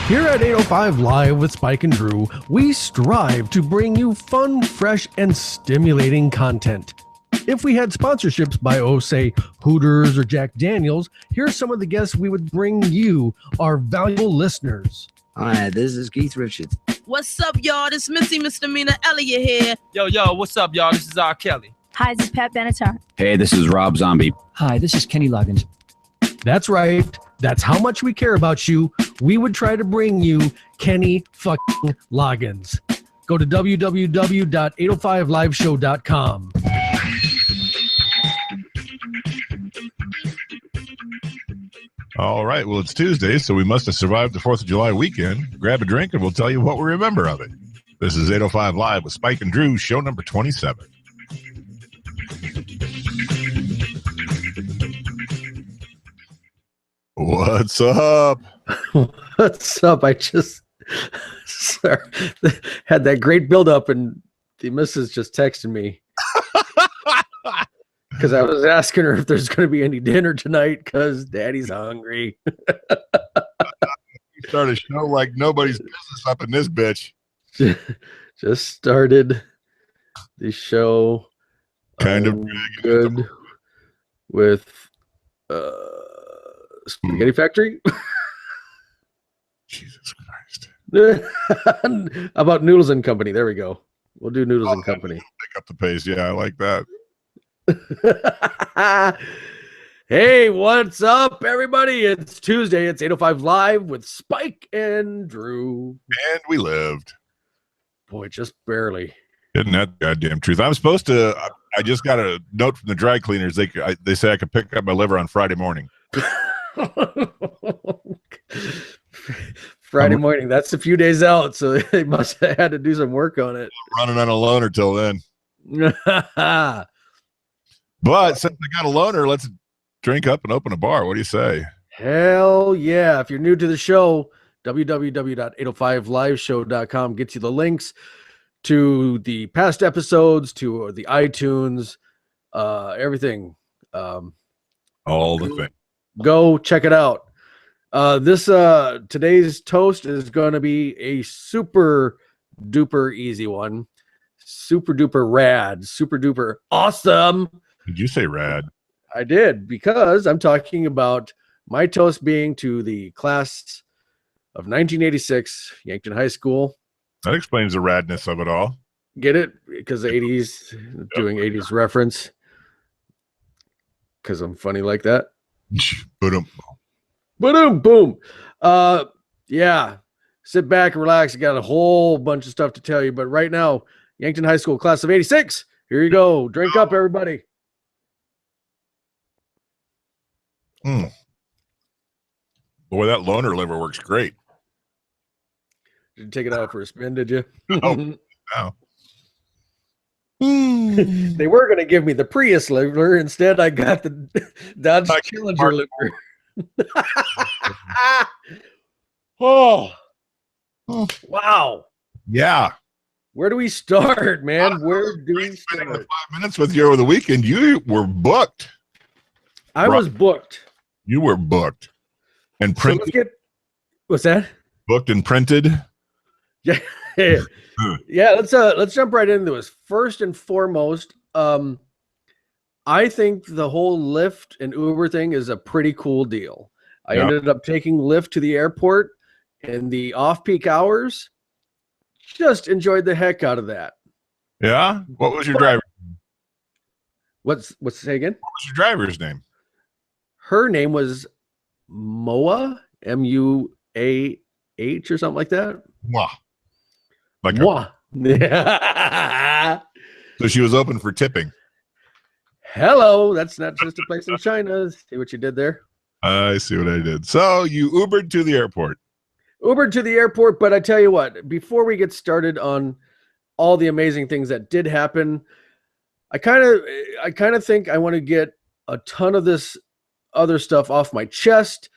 Here at 805 Live with Spike and Drew, we strive to bring you fun, fresh, and stimulating content. If we had sponsorships by, say, Hooters or Jack Daniels, here's some of the guests we would bring you, our valuable listeners. Hi, this is Keith Richards. What's up, y'all? This Missy Misdemeanor Elliott here. Yo, what's up, y'all? This is R. Kelly. Hi, this is Pat Benatar. Hey, this is Rob Zombie. Hi, this is Kenny Loggins. That's right. That's how much we care about you. We would try to bring you Kenny fucking Loggins. Go to www.805liveshow.com. All right. Well, it's Tuesday, so we must have survived the 4th of July weekend. Grab a drink and we'll tell you what we remember of it. This is 805 Live with Spike and Drew, show number 27. What's up? What's up? I just had that great build-up, and the missus just texted me because I was asking her if there's going to be any dinner tonight because Daddy's hungry. You start a show like nobody's business up in this bitch. Just started the show. Kind of good with Spaghetti Factory. Jesus Christ. How about Noodles and Company? There we go. We'll do Noodles and Company. Pick up the pace. Yeah, I like that. Hey, what's up, everybody? It's Tuesday. It's 805 Live with Spike and Drew. And we lived. Boy, just barely. Isn't that the goddamn truth? I'm supposed to. I just got a note from the dry cleaners. They say I could pick up my liver on Friday morning. Friday morning. That's a few days out, so they must have had to do some work on it. Running on a loaner till then. But since I got a loaner, let's drink up and open a bar. What do you say? Hell yeah. If you're new to the show, www.805liveshow.com gets you the links to the past episodes, to the iTunes, everything. All the things. Go check it out. Today's toast is going to be a super duper easy one. Super duper rad, super duper awesome. Did you say rad? I did, because I'm talking about my toast being to the class of 1986, Yankton High School. That explains the radness of it all. Get it? Because the 80s, doing 80s reference. Because I'm funny like that. Boom. Boom. Yeah. Sit back and relax. I got a whole bunch of stuff to tell you. But right now, Yankton High School, class of 86. Here you go. Drink up, everybody. Boy, that loaner liver works great. Did you take it out for a spin, did you? No. They were going to give me the Prius liver. Instead, I got the Dodge Challenger liver. Oh, wow. Yeah. Where do we start, man? Where do we start? 5 minutes with you over the weekend. You were booked. I was booked. You were booked. And printed. So what's that? Booked and printed. Yeah. Yeah, let's jump right into this. First and foremost, I think the whole Lyft and Uber thing is a pretty cool deal. I ended up taking Lyft to the airport in the off-peak hours. Just enjoyed the heck out of that. Yeah? What was your driver? What's say again? What was your driver's name? Her name was Moa, Muah, or something like that. Wow. Like Moa. So she was open for tipping. Hello, that's not just a place in China. See what you did there? I see what I did. So you Ubered to the airport. Ubered to the airport, but I tell you what, before we get started on all the amazing things that did happen, I kind of think I want to get a ton of this other stuff off my chest.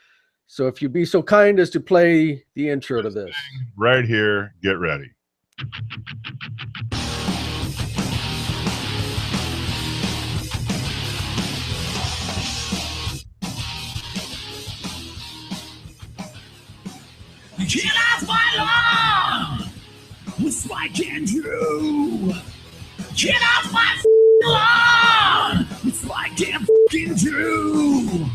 So if you'd be so kind as to play the intro to this. Right here, get ready. Get off my lawn with Spike and Drew. Get off my lawn with Spike and fucking Drew.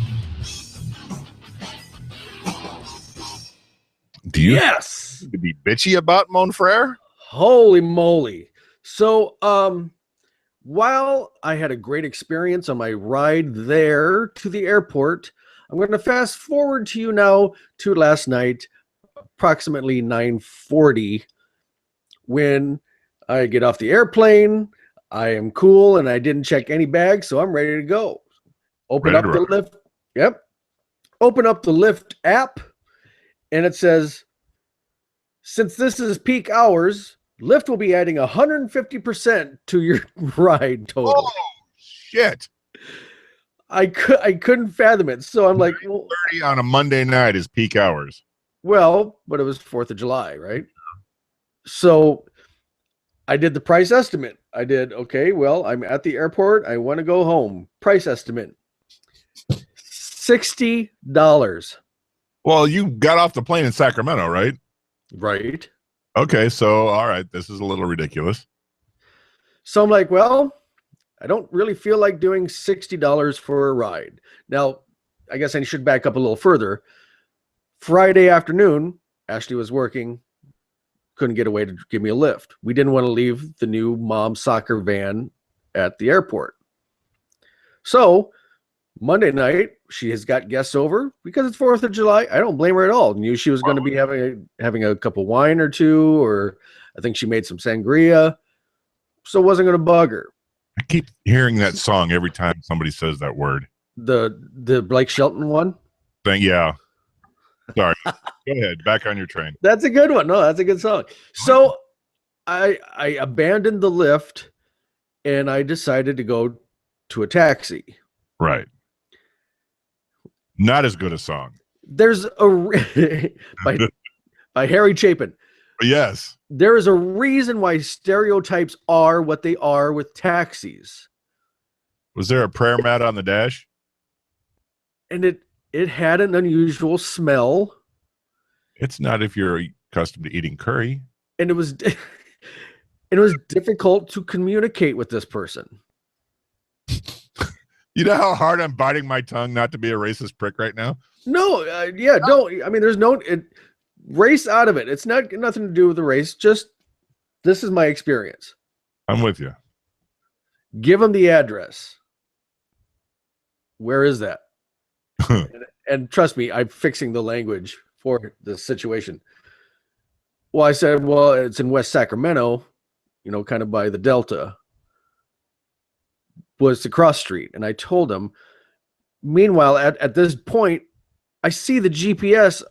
Do you Yes. need to be bitchy about Mon Frere? Holy moly. So, while I had a great experience on my ride there to the airport, I'm going to fast forward to you now to last night, approximately 9:40, when I get off the airplane. I am cool and I didn't check any bags, so I'm ready to go. Open Ready up to the rock. Lyft. Yep. Open up the Lyft app, and it says, since this is peak hours, Lyft will be adding 150% to your ride total. Oh, shit. I couldn't fathom it. So I'm like, well, 30 on a Monday night is peak hours. but it was 4th of July, right? So I did the price estimate. I did, okay, well, I'm at the airport. I want to go home. Price estimate, $60. Well, you got off the plane in Sacramento, right? Right. Okay, so all right, this is a little ridiculous. So I'm like, well, I don't really feel like doing $60 for a ride. Now, I guess I should back up a little further. Friday afternoon, Ashley was working, couldn't get away to give me a lift. We didn't want to leave the new mom soccer van at the airport. So Monday night, she has got guests over because it's 4th of July. I don't blame her at all. Knew she was going to be having a cup of wine or two, or I think she made some sangria. So wasn't going to bug her. I keep hearing that song every time somebody says that word. The Blake Shelton one? Yeah. Sorry. Go ahead. Back on your train. That's a good one. No, that's a good song. So I abandoned the lift and I decided to go to a taxi. Right. Not as good a song. There's a by Harry Chapin. Yes. There is a reason why stereotypes are what they are with taxis. Was there a prayer mat on the dash? And it had an unusual smell. It's not if you're accustomed to eating curry. And it was difficult to communicate with this person. You know how hard I'm biting my tongue not to be a racist prick right now? No, don't. I mean, there's no race out of it. It's nothing to do with the race. Just this is my experience. I'm with you. Give them the address. Where is that? and trust me, I'm fixing the language for the situation. Well, I said, well, it's in West Sacramento, kind of by the Delta. Was the cross street. And I told him, meanwhile, at this point, I see the GPS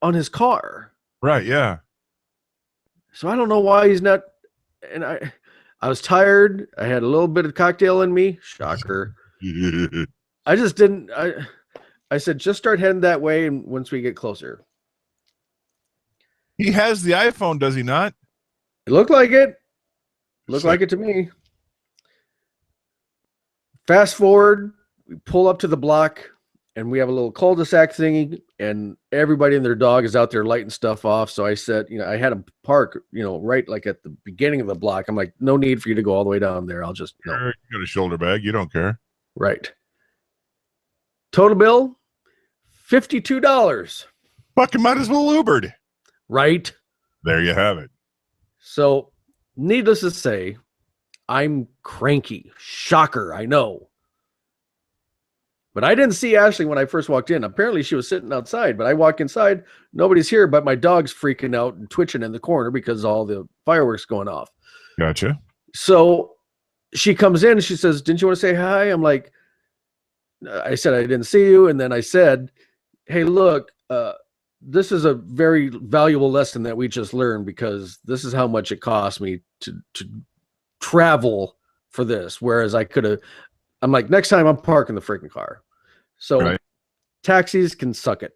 on his car. Right, yeah. So I don't know why he's not. And I was tired. I had a little bit of cocktail in me. Shocker. I just didn't. I said, just start heading that way. And once we get closer. He has the iPhone, does he not? It looked like it. Looked like it to me. Fast forward, we pull up to the block and we have a little cul-de-sac thingy and everybody and their dog is out there lighting stuff off. So I said, I had to park, right like at the beginning of the block. I'm like, no need for you to go all the way down there. I'll just, You got a shoulder bag. You don't care. Right. Total bill, $52. Fucking might as well Ubered. Right. There you have it. So needless to say, I'm cranky. Shocker, I know. But I didn't see Ashley when I first walked in. Apparently she was sitting outside, but I walk inside, nobody's here, but my dog's freaking out and twitching in the corner because all the fireworks going off. Gotcha. So she comes in and she says, didn't you want to say hi? I'm like, I said, I didn't see you. And then I said, hey, look, this is a very valuable lesson that we just learned because this is how much it cost me to travel for this. Whereas I'm like, next time I'm parking the freaking car. So right. Taxis can suck it.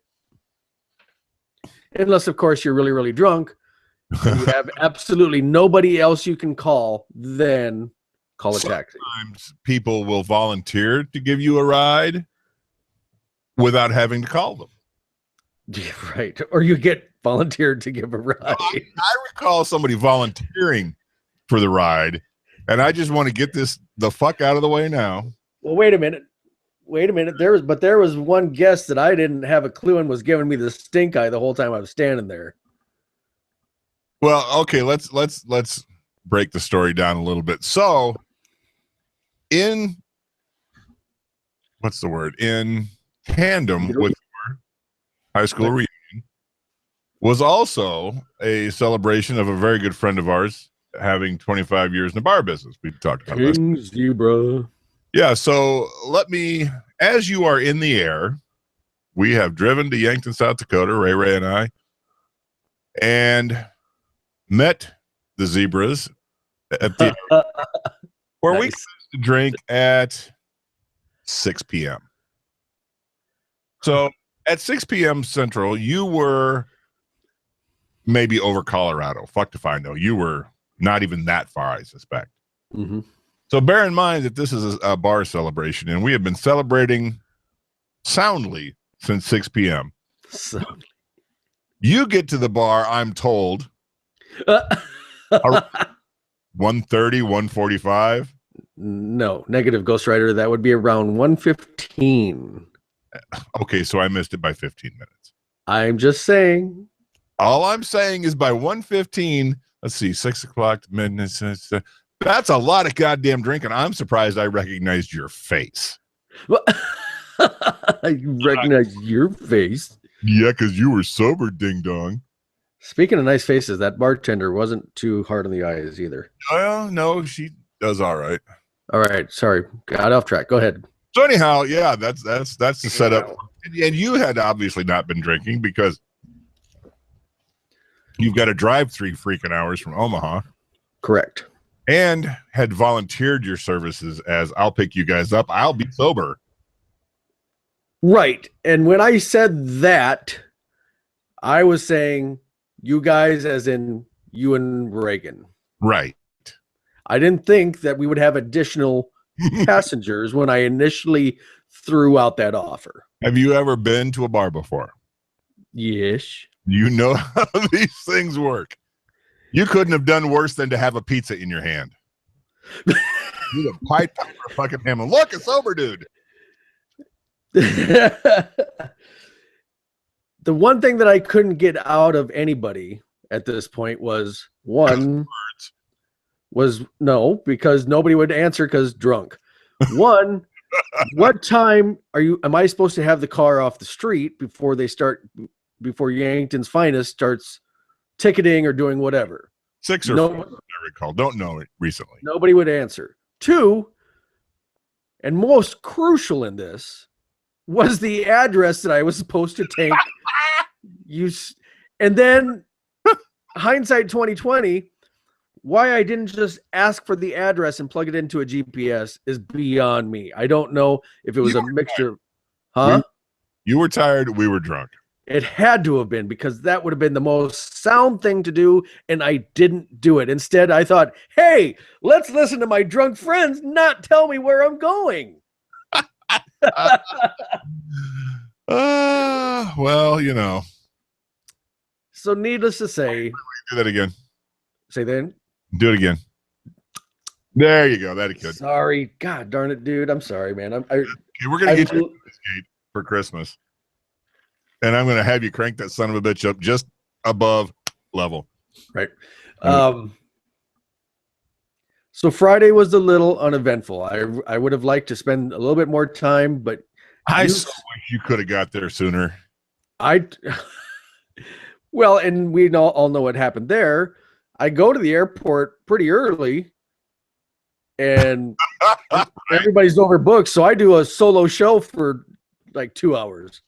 Unless, of course, you're really, really drunk. And you have absolutely nobody else you can call, then call a taxi. Sometimes people will volunteer to give you a ride without having to call them. Yeah, right. Or you get volunteered to give a ride. I recall somebody volunteering for the ride, and I just want to get this the fuck out of the way now. Well, wait a minute. There was one guest that I didn't have a clue and was giving me the stink eye the whole time I was standing there. Well, okay, let's break the story down a little bit. So, in tandem with high school reunion was also a celebration of a very good friend of ours having 25 years in the bar business. We talked about this. King Zebra. Yeah, so as you are in the air, we have driven to Yankton, South Dakota, Ray and I, and met the Zebras at the where we used to drink at 6 p.m. So at 6 p.m. Central, you were maybe over Colorado. Fuck if I know. You were not even that far, I suspect. Mm-hmm. So bear in mind that this is a bar celebration, and we have been celebrating soundly since 6 p.m. You get to the bar, I'm told, 1:30, 1:45. No, negative, Ghost Rider. That would be around 1:15. Okay, so I missed it by 15 minutes. I'm just saying. All I'm saying is by 1:15, let's see, 6 o'clock to midnight. That's a lot of goddamn drinking. I'm surprised I recognized your face. I recognize your face. Yeah, because you were sober, ding dong. Speaking of nice faces, that bartender wasn't too hard on the eyes either. Well, no, she does all right. All right, sorry, got off track. Go ahead. So anyhow, yeah, that's the setup. And you had obviously not been drinking because you've got to drive 3 freaking hours from Omaha. Correct. And had volunteered your services as I'll pick you guys up. I'll be sober. Right. And when I said that, I was saying you guys as in you and Reagan. Right. I didn't think that we would have additional passengers when I initially threw out that offer. Have you ever been to a bar before? Yes. You know how these things work. You couldn't have done worse than to have a pizza in your hand. You a pipe for a fucking ham. Look, a sober dude. The one thing that I couldn't get out of anybody at this point was no, because nobody would answer because drunk. One, what time am I supposed to have the car off the street before Yankton's Finest starts ticketing or doing whatever? 6 or 4, I recall. Don't know it recently. Nobody would answer. 2, and most crucial in this, was the address that I was supposed to take. And then hindsight 2020, why I didn't just ask for the address and plug it into a GPS is beyond me. I don't know if it was a mixture. Huh? You were tired. We were drunk. It had to have been, because that would have been the most sound thing to do, and I didn't do it. Instead, I thought, hey, let's listen to my drunk friends not tell me where I'm going. Well, you know. So needless to say. Do that again. Say that. Do it again. There you go. That's good. Sorry. God darn it, dude. I'm sorry, man. Okay, we're going to get you a skate for Christmas. And I'm going to have you crank that son of a bitch up just above level. Right. So Friday was a little uneventful. I would have liked to spend a little bit more time, but I so wish you could have got there sooner. Well, and we all know what happened there. I go to the airport pretty early, and everybody's overbooked, so I do a solo show for like 2 hours.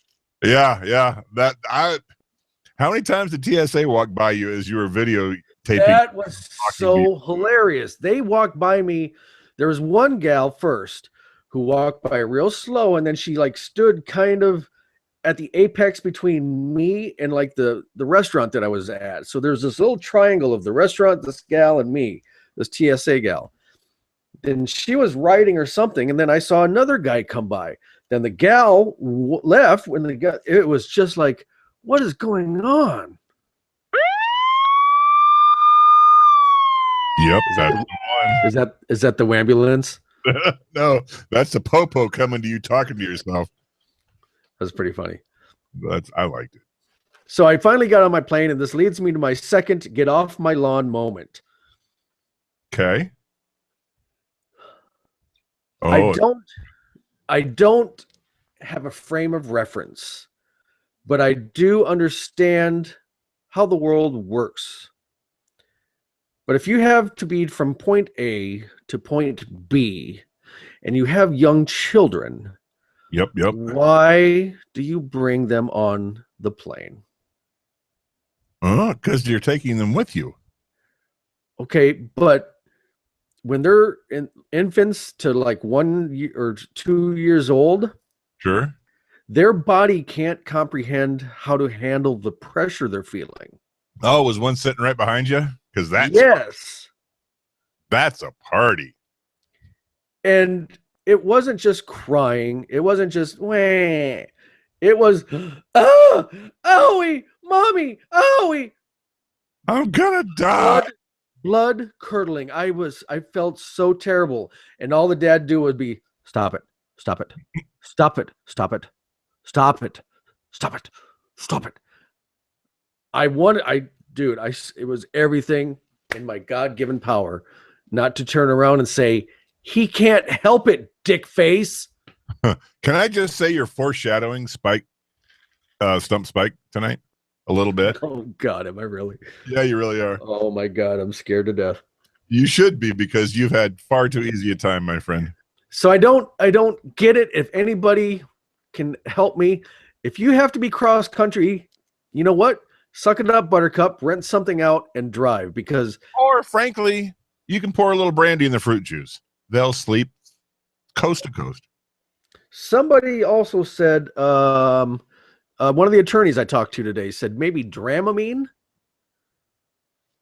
Yeah. How many times did TSA walk by you as you were videotaping? That was so hilarious. They walked by me. There was one gal first who walked by real slow, and then she like stood kind of at the apex between me and like the restaurant that I was at. So there's this little triangle of the restaurant, this gal, and me, this TSA gal. Then she was writing or something, and then I saw another guy come by. Then the gal left when it was just like, what is going on? Yep, Is that that's the- the one. Is that the ambulance? No, that's the popo coming to you, talking to yourself. That's pretty funny. I liked it. So I finally got on my plane, and this leads me to my second get off my lawn moment. Okay. I Oh, don't have a frame of reference, but I do understand how the world works. But if you have to be from point A to point B, and you have young children, yep. why do you bring them on the plane? Because you're taking them with you. Okay, but when they're infants to like 1 year or 2 years old, Sure. their body can't comprehend how to handle the pressure they're feeling. Oh, was one sitting right behind you? Because Yes. that's a party. And it wasn't just crying. It wasn't just wah. It was owie, mommy, owie. I'm gonna die. Blood curdling. I felt so terrible. And all the dad do would be stop it, stop it, stop it, stop it, stop it, stop it, stop it. It was everything in my God-given power not to turn around and say, he can't help it, dick face. Can I just say you're foreshadowing Stump Spike tonight a little bit? Oh God, am I really? Yeah, you really are. Oh my God, I'm scared to death. You should be, because you've had far too easy a time, my friend. So I don't get it. If anybody can help me, if you have to be cross country, you know what? Suck it up, Buttercup. Rent something out and drive, because Or frankly, you can pour a little brandy in the fruit juice. They'll sleep coast to coast. somebody also said, one of the attorneys I talked to today said maybe Dramamine,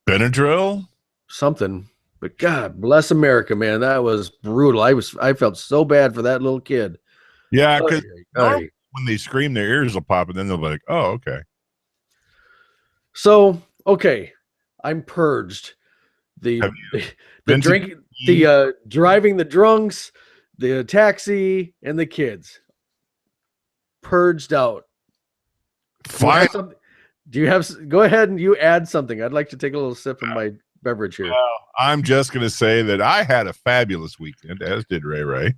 Benadryl. something. But God bless America, man. That was brutal. I felt so bad for that little kid. Yeah, because Ay. when they scream, their ears will pop, and then they'll be like, "Oh, okay." So, okay, I'm purged. The Have the been to drink, the driving the drunks, the taxi, and the kids. Purged out. Fine. Do you have? Go ahead and you add something. I'd like to take a little sip of my beverage here. I'm just going to say that I had a fabulous weekend, as did Ray Ray.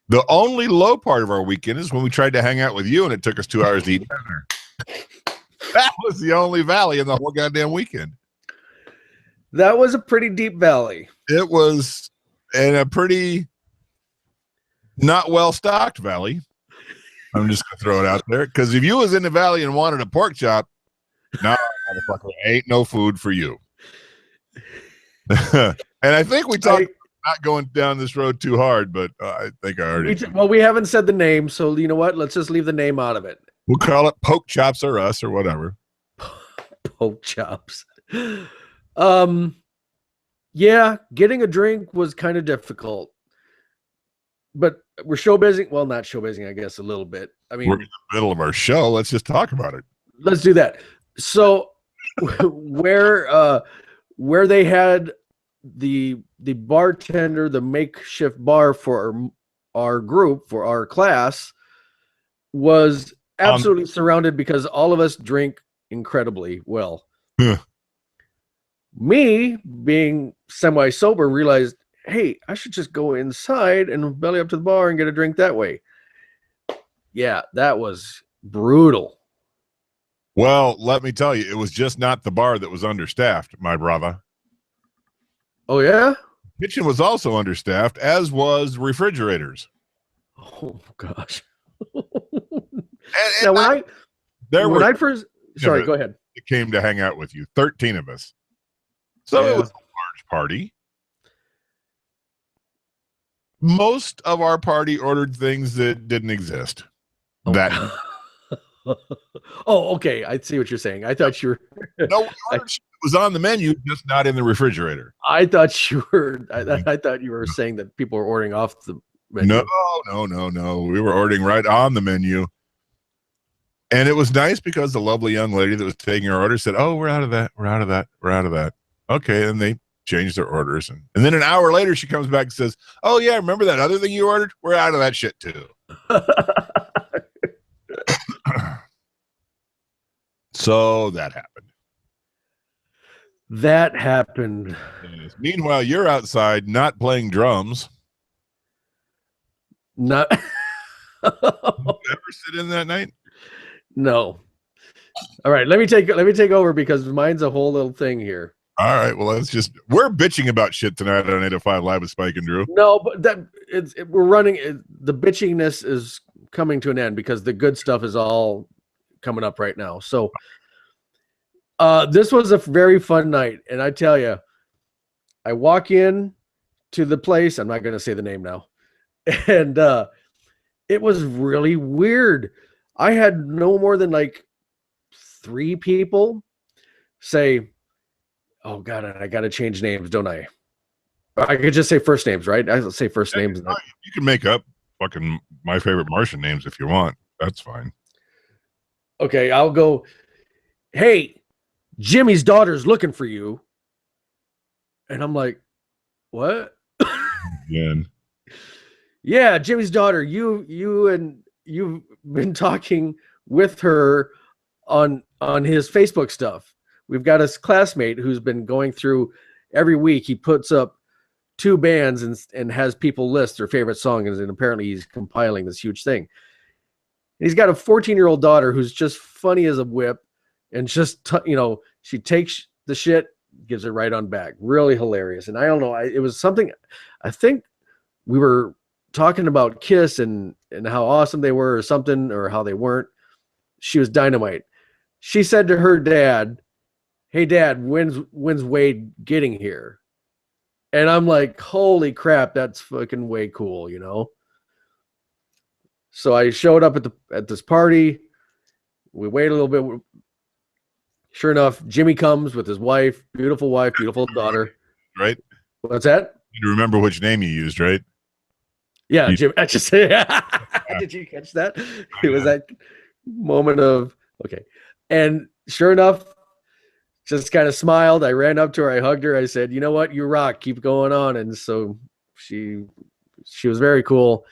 The only low part of our weekend is when we tried to hang out with you, and it took us 2 hours to eat dinner. That was the only valley in the whole goddamn weekend. That was a pretty deep valley. It was in a pretty not well stocked valley. I'm just gonna throw it out there, because if you was in the valley and wanted a pork chop, no, motherfucker, ain't no food for you. And I think we talked about not going down this road too hard, but I think I already. We haven't said the name, so you know what? Let's just leave the name out of it. We'll call it Poke Chops or Us or whatever. Poke chops. Yeah, getting a drink was kind of difficult. But we're showbizzing. Well, not showbizzing, I guess, a little bit. I mean, We're in the middle of our show. Let's just talk about it. let's do that. So where they had the bartender, the makeshift bar for our group, for our class, was absolutely surrounded, because all of us drink incredibly well. Yeah. Me, being semi-sober, realized, hey, I should just go inside and belly up to the bar and get a drink that way. Yeah, that was brutal. Well, let me tell you, it was just not the bar that was understaffed, my brother. Oh, yeah? Kitchen was also understaffed, as was refrigerators. Oh, gosh. And Now, when I first... Sorry, Yeah, go ahead. came to hang out with you, 13 of us. So Yeah. it was a large party. Most of our party ordered things that didn't exist. Oh. That Oh, okay. I see what you're saying. I thought you were... no, we ordered shit that was on the menu, just not in the refrigerator. I thought you were saying that people were ordering off the menu. No. We were ordering right on the menu. And it was nice because the lovely young lady that was taking our order said, "Oh, we're out of that. We're out of that. We're out of that." Okay. And they change their orders. And then an hour later, she comes back and says, oh, yeah, remember that other thing you ordered? We're out of that shit, too. So that happened. That happened. Yes. Meanwhile, you're outside not playing drums. Not. Did you ever sit in that night? No. All right, let me take over because mine's a whole little thing here. All right, well, we're bitching about shit tonight on 805 Live with Spike and Drew. No, but we're running. The bitchiness is coming to an end because the good stuff is all coming up right now. So, this was a very fun night, and I tell you, I walk in to the place. I'm not going to say the name now, and it was really weird. I had no more than like 3 people say, oh God, I got to change names, don't I? I could just say first names, right? I say first names. You can make up fucking My Favorite Martian names if you want. That's fine. Okay, I'll go, hey, Jimmy's daughter's looking for you. And I'm like, what? Again. Yeah, Jimmy's daughter, you've been talking with her on his Facebook stuff. We've got a classmate who's been going through every week. He puts up 2 bands and has people list their favorite songs, and apparently he's compiling this huge thing. And he's got a 14-year-old daughter who's just funny as a whip, and just she takes the shit, gives it right on back. Really hilarious. And I don't know, it was something. I think we were talking about Kiss and how awesome they were, or something, or how they weren't. She was dynamite. She said to her dad, hey Dad, when's Wade getting here? And I'm like, holy crap, that's fucking way cool, you know? So I showed up at this party. We waited a little bit. Sure enough, Jimmy comes with his wife, beautiful daughter. Right? What's that? You remember which name you used, right? Yeah, Jimmy. I just did you catch that? It was that moment of okay. And sure enough, just kind of smiled. I ran up to her. I hugged her. I said, you know what? You rock. Keep going on. And so she was very cool.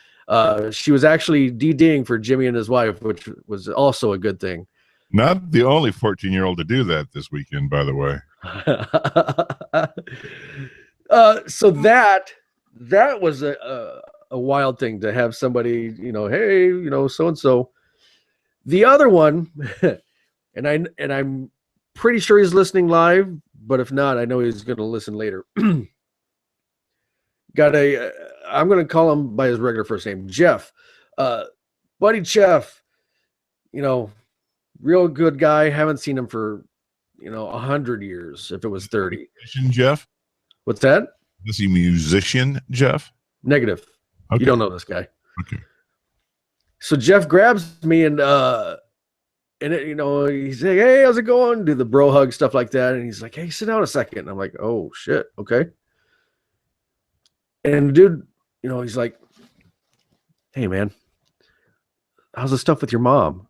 She was actually DDing for Jimmy and his wife, which was also a good thing. Not the only 14-year-old to do that this weekend, by the way. So that was a wild thing to have somebody, hey, so-and-so. The other one, and I'm pretty sure he's listening live, but if not, I know he's going to listen later. I'm going to call him by his regular first name, Jeff. Buddy Jeff, real good guy. Haven't seen him for, 100 years, if it was 30. Musician Jeff? What's that? Is he musician Jeff? Negative. Okay. You don't know this guy. Okay. So Jeff grabs me and he's like, hey, how's it going? Do the bro hug, stuff like that. And he's like, hey, sit down a second. And I'm like, oh shit. Okay. And dude, he's like, hey man, how's the stuff with your mom?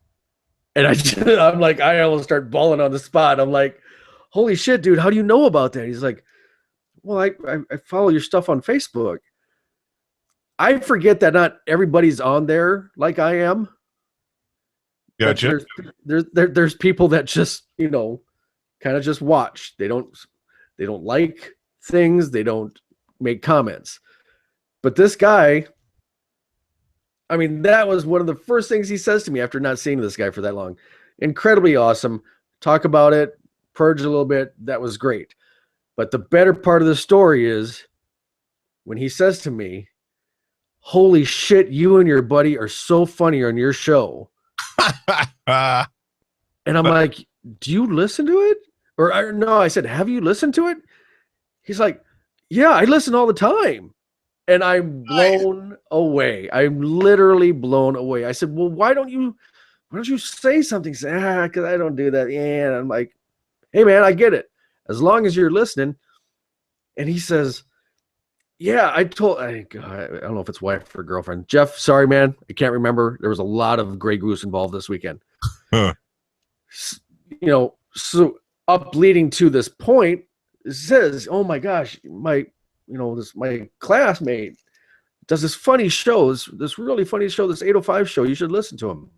And I'm like, I almost start bawling on the spot. I'm like, holy shit, dude, how do you know about that? He's like, well, I follow your stuff on Facebook. I forget that not everybody's on there like I am. Gotcha. There's people that just, kind of just watch. They don't like things. They don't make comments. But this guy, I mean, that was one of the first things he says to me after not seeing this guy for that long. Incredibly awesome. Talk about it, purge a little bit. That was great. But the better part of the story is when he says to me, holy shit, you and your buddy are so funny on your show. And I'm like, do you listen to it? Or no, I said, have you listened to it? He's like, yeah, I listen all the time. And I'm blown away. I'm literally blown away. I said, well, why don't you say something? He said, because I don't do that. Yeah. And I'm like, hey man, I get it. As long as you're listening. And he says, yeah, I don't know if it's wife or girlfriend. Jeff, sorry, man. I can't remember. There was a lot of Grey Goose involved this weekend. Huh. So up leading to this point, says, "Oh my gosh, my classmate does this funny show, this really funny show, this 805 show. You should listen to him."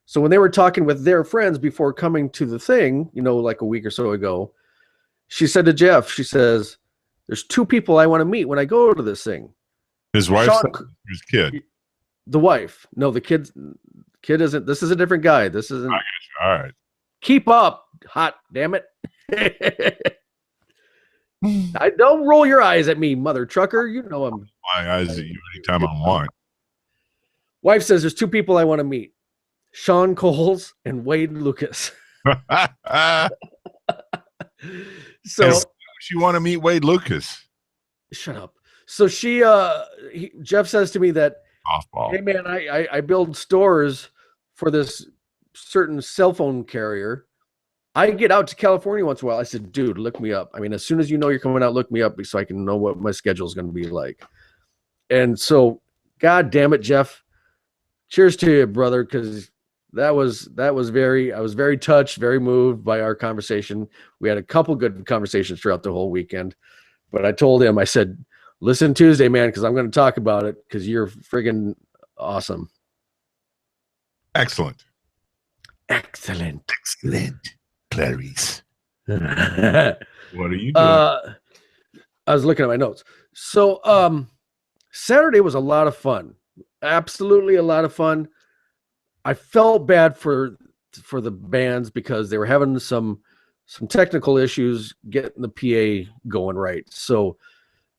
So when they were talking with their friends before coming to the thing, like a week or so ago, she said to Jeff, she says, "There's two people I want to meet when I go to this thing." His wife, his kid. The wife. No, the kid isn't. This is a different guy. This isn't. All right. Keep up, hot damn it. I don't roll your eyes at me, mother trucker. You know I'm my eyes at you anytime I want. Wife says there's two people I want to meet. Sean Coles and Wade Lucas. So she want to meet Wade Lucas. Shut up. So Jeff says to me that, Softball. "Hey man, I build stores for this certain cell phone carrier. I get out to California once in a while." I said, "Dude, look me up. I mean, as soon as you know you're coming out, look me up so I can know what my schedule is going to be like." And so, God damn it, Jeff. Cheers to you, brother, because I was very touched, very moved by our conversation. We had a couple good conversations throughout the whole weekend. But I told him, I said, "Listen Tuesday, man, because I'm going to talk about it because you're friggin' awesome." Excellent. Clarice. What are you doing? I was looking at my notes. So Saturday was a lot of fun. Absolutely a lot of fun. I felt bad for the bands because they were having some technical issues getting the PA going right. So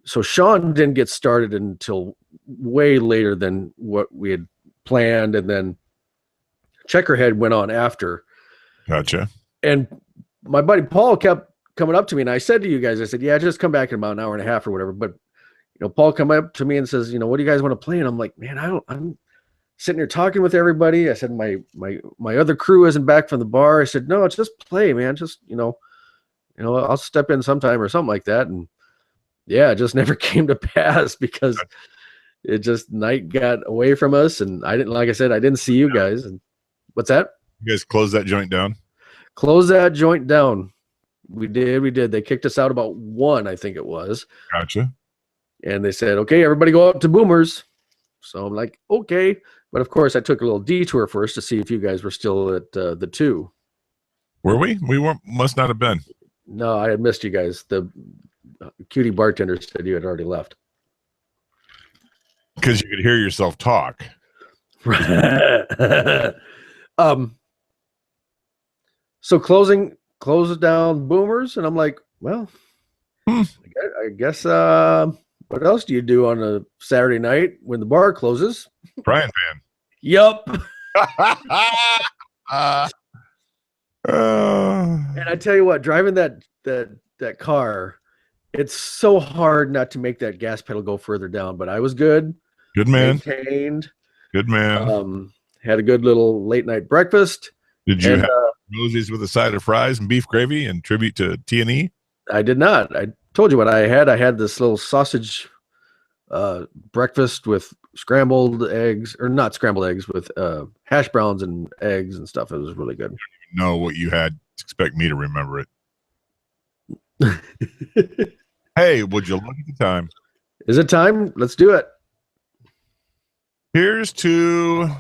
Sean didn't get started until way later than what we had planned, and then Checkerhead went on after. Gotcha. And my buddy Paul kept coming up to me, and I said to you guys, I said, "Yeah, just come back in about an hour and a half or whatever." But Paul come up to me and says, "What do you guys want to play?" And I'm like, "Man, I'm sitting here talking with everybody." I said, my other crew isn't back from the bar. I said, "No, just play, man. Just I'll step in sometime or something like that." And yeah, it just never came to pass because it just night got away from us, and I didn't see you guys. And what's that? You guys close that joint down? Close that joint down. We did. They kicked us out about 1, I think it was. Gotcha. And they said, "Okay, everybody go up to Boomers." So I'm like, okay. But of course, I took a little detour first to see if you guys were still at the 2. Were we? We weren't. Must not have been. No, I had missed you guys. The cutie bartender said you had already left. Because you could hear yourself talk. So closes down Boomers, and I'm like, well, I guess what else do you do on a Saturday night when the bar closes? Brian fan. Yup. And And I tell you what, driving that car, it's so hard not to make that gas pedal go further down. But I was good. Good man. Maintained. Good man. Had a good little late night breakfast. Did you have Rosie's with a side of fries and beef gravy in tribute to T&E? I did not. I told you what I had. I had this little sausage breakfast with scrambled eggs, or not scrambled eggs, with hash browns and eggs and stuff. It was really good. Know what you had. Expect me to remember it. Hey, would you look at the time? Is it time? Let's do it. Here's to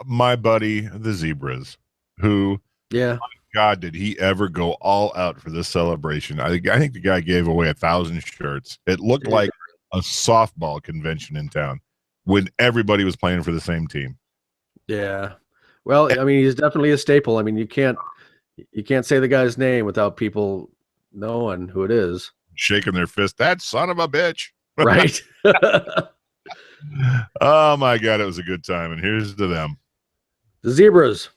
my buddy, the Zebras, who, yeah, God, did he ever go all out for this celebration? I think the guy gave away 1,000 shirts. It looked like a softball convention in town when everybody was playing for the same team. Yeah. Well, I mean, he's definitely a staple. I mean, you can't say the guy's name without people knowing who it is. Shaking their fist. That son of a bitch. Right. Oh my God, it was a good time. And here's to them. The Zebras.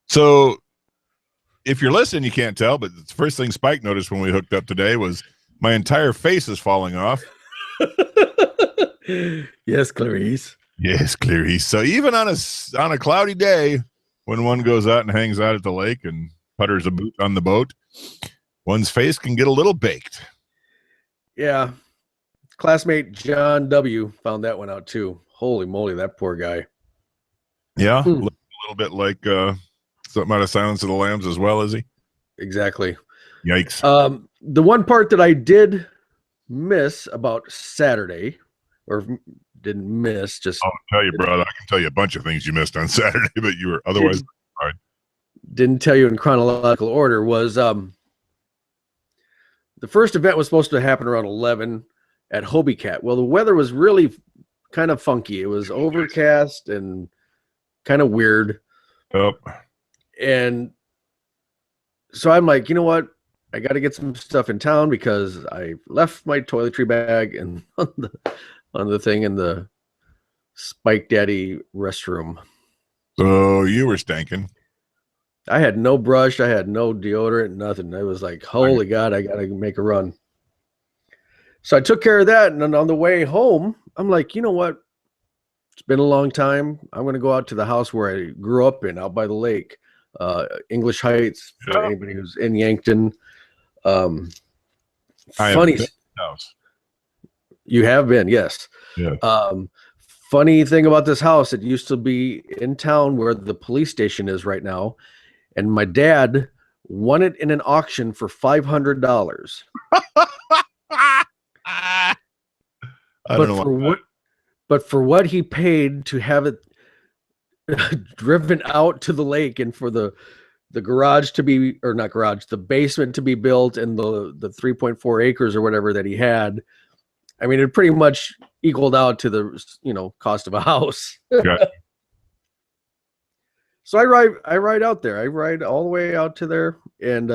So if you're listening, you can't tell, but the first thing Spike noticed when we hooked up today was my entire face is falling off. Yes, Clarice. Yes, Clarice. So even on a cloudy day, when one goes out and hangs out at the lake and putters a boot on the boat, one's face can get a little baked. Yeah. classmate John W. found that one out too. Holy moly, that poor guy. Yeah, a little bit like something out of Silence of the Lambs as well, is he? Exactly. Yikes. The one part that I did miss about Saturday, or didn't miss, just I'll tell you, brother, I can tell you a bunch of things you missed on Saturday, but you were otherwise fine. Didn't tell you in chronological order, was the first event was supposed to happen around 11 at Hobie Cat. Well, the weather was really kind of funky. It was overcast and kind of weird. Yep. And so I'm like, you know what? I got to get some stuff in town because I left my toiletry bag and on the thing in the Spike Daddy restroom. So you were stinking. I had no brush. I had no deodorant, nothing. I was like, holy God, I got to make a run. So I took care of that. And then on the way home, I'm like, you know what? It's been a long time. I'm going to go out to the house where I grew up in, out by the lake, English Heights, for anybody who's in Yankton. Funny house. You have been, yes. Yeah. Funny thing about this house, it used to be in town where the police station is right now, and my dad won it in an auction for $500. But for what he paid to have it driven out to the lake and for the garage to be, or not garage, the basement to be built and the 3.4 acres or whatever that he had, I mean, it pretty much equaled out to the, cost of a house. Okay. So I ride out there. I ride all the way out to there, and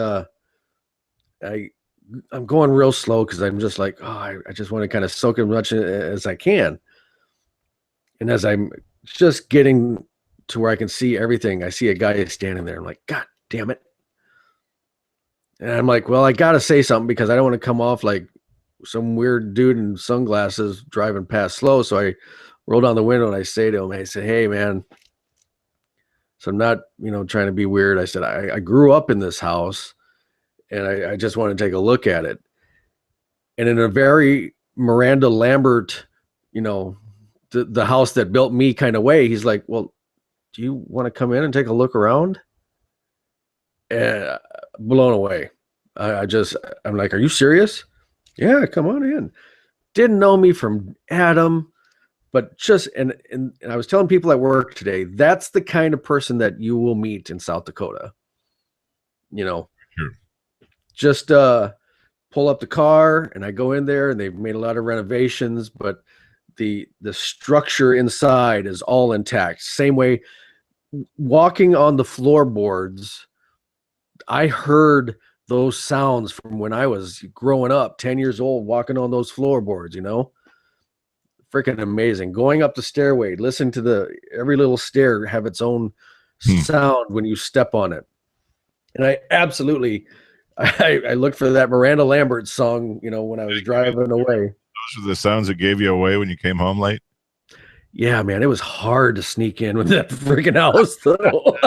I'm going real slow because I'm just like, I just want to kind of soak as much as I can. And as I'm just getting to where I can see everything, I see a guy standing there. I'm like, God damn it. And I'm like, well, I got to say something because I don't want to come off like some weird dude in sunglasses driving past slow. So I roll down the window and I say to him, I said, hey, man. So I'm not, trying to be weird. I said, I grew up in this house and I just want to take a look at it. And in a very Miranda Lambert, the house that built me kind of way, he's like, well, do you want to come in and take a look around? And blown away. I'm like, are you serious? Yeah, come on in. Didn't know me from Adam, but just, and I was telling people at work today, that's the kind of person that you will meet in South Dakota. Sure. Just pull up the car and I go in there and they've made a lot of renovations, but the structure inside is all intact. Same way, walking on the floorboards, I heard those sounds from when I was growing up, 10 years old, walking on those floorboards, freaking amazing. Going up the stairway, listen to every little stair have its own sound when you step on it. And I absolutely, I looked for that Miranda Lambert song, when I was driving away. Those are the sounds that gave you away when you came home late? Yeah, man, it was hard to sneak in with that freaking house, though.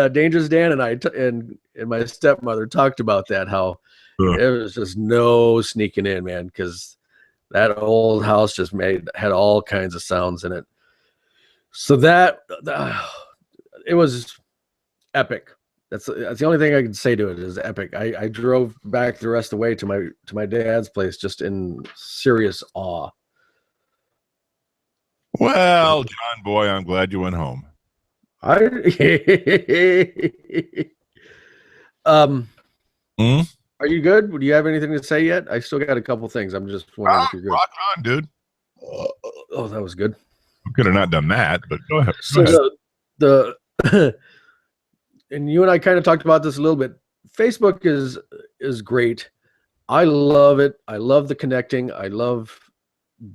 Dangerous Dan and I and my stepmother talked about that, how it was just no sneaking in, man, because that old house just had all kinds of sounds in it. So that it was epic. That's the only thing I can say to it is epic. I drove back the rest of the way to my dad's place just in serious awe. Well, John boy, I'm glad you went home. Are you good? Do you have anything to say yet? I still got a couple things. I'm just wondering if you're good. Rock on, dude. Oh, that was good. We could have not done that, but go ahead. So and you and I kind of talked about this a little bit. Facebook is great. I love it. I love the connecting. I love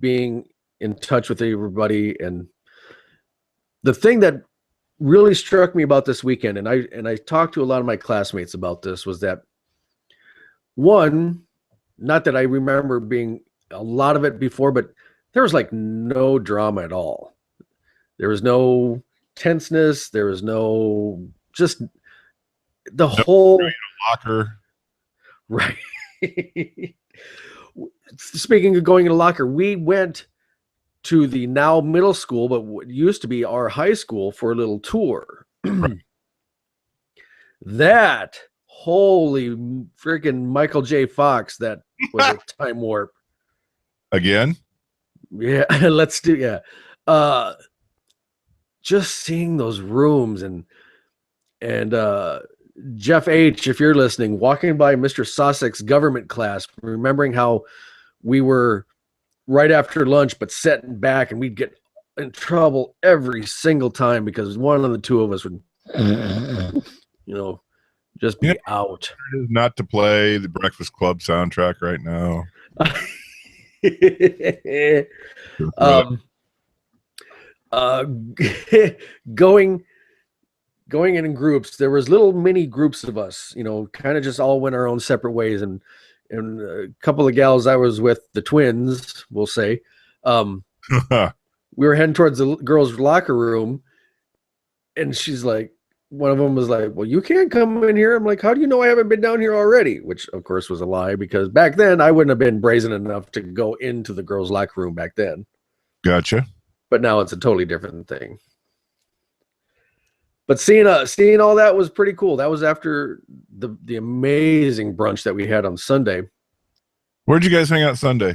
being in touch with everybody. And the thing that really struck me about this weekend, and I talked to a lot of my classmates about this, was that one, not that I remember being a lot of it before, but there was like no drama at all. There was no tenseness. There was no, just the whole locker. Right. Speaking of going in a locker, we went to the now middle school, but what used to be our high school for a little tour. That holy freaking Michael J. Fox, that was a time warp. Again? Yeah, just seeing those rooms and Jeff H., if you're listening, walking by Mr. Sosek's government class, remembering how we were right after lunch, but setting back, and we'd get in trouble every single time because one of the two of us would, just be out. Not to play the Breakfast Club soundtrack right now. Going in groups, there was little mini groups of us, kind of just all went our own separate ways. And a couple of gals I was with, the twins, we'll say, we were heading towards the girls' locker room, and she's like, one of them was like, well, you can't come in here. I'm like, how do you know I haven't been down here already? Which, of course, was a lie, because back then I wouldn't have been brazen enough to go into the girls' locker room back then. Gotcha. But now it's a totally different thing. But seeing all that was pretty cool. That was after the amazing brunch that we had on Sunday. Where'd you guys hang out Sunday?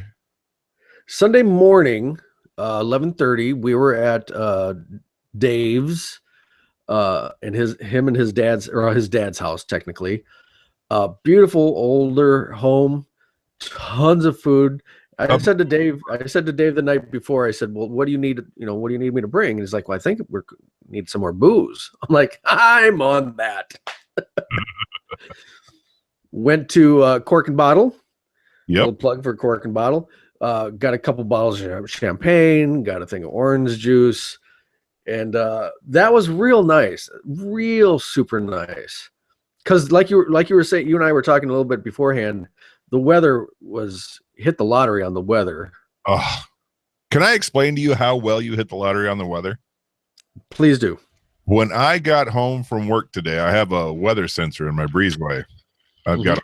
Sunday morning, 11:30, we were at Dave's, and his dad's house, technically. Beautiful older home, tons of food. I said to Dave the night before, I said, well, what do you need? What do you need me to bring? And he's like, well, I think we need some more booze. I'm like, I'm on that. Went to Cork and Bottle. Yep. Little plug for Cork and Bottle. Got a couple bottles of champagne, got a thing of orange juice. And that was real nice, real super nice. Because like you were saying, you and I were talking a little bit beforehand, the weather hit the lottery on the weather. Oh, can I explain to you how well you hit the lottery on the weather? Please do. When I got home from work today, I have a weather sensor in my breezeway. I've got a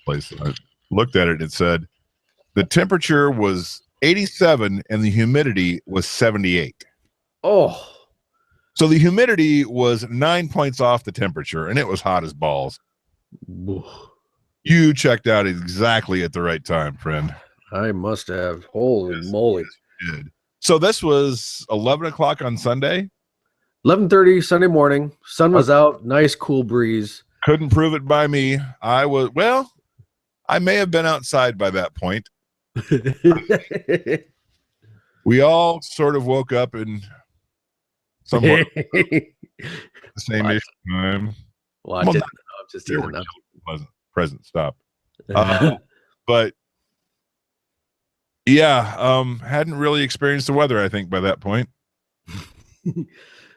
place. I looked at it. It said the temperature was 87 and the humidity was 78. Oh. So the humidity was 9 points off the temperature, and it was hot as balls. You checked out exactly at the right time, friend. I must have. Holy moly. Yes, did. So this was 11 o'clock on Sunday? 11:30 Sunday morning. Sun was out. Nice cool breeze. Couldn't prove it by me. I may have been outside by that point. We all sort of woke up in somewhat the same-ish time. Watch it. No, I'm just teasing. Wasn't present. Stop. But yeah, hadn't really experienced the weather, I think, by that point.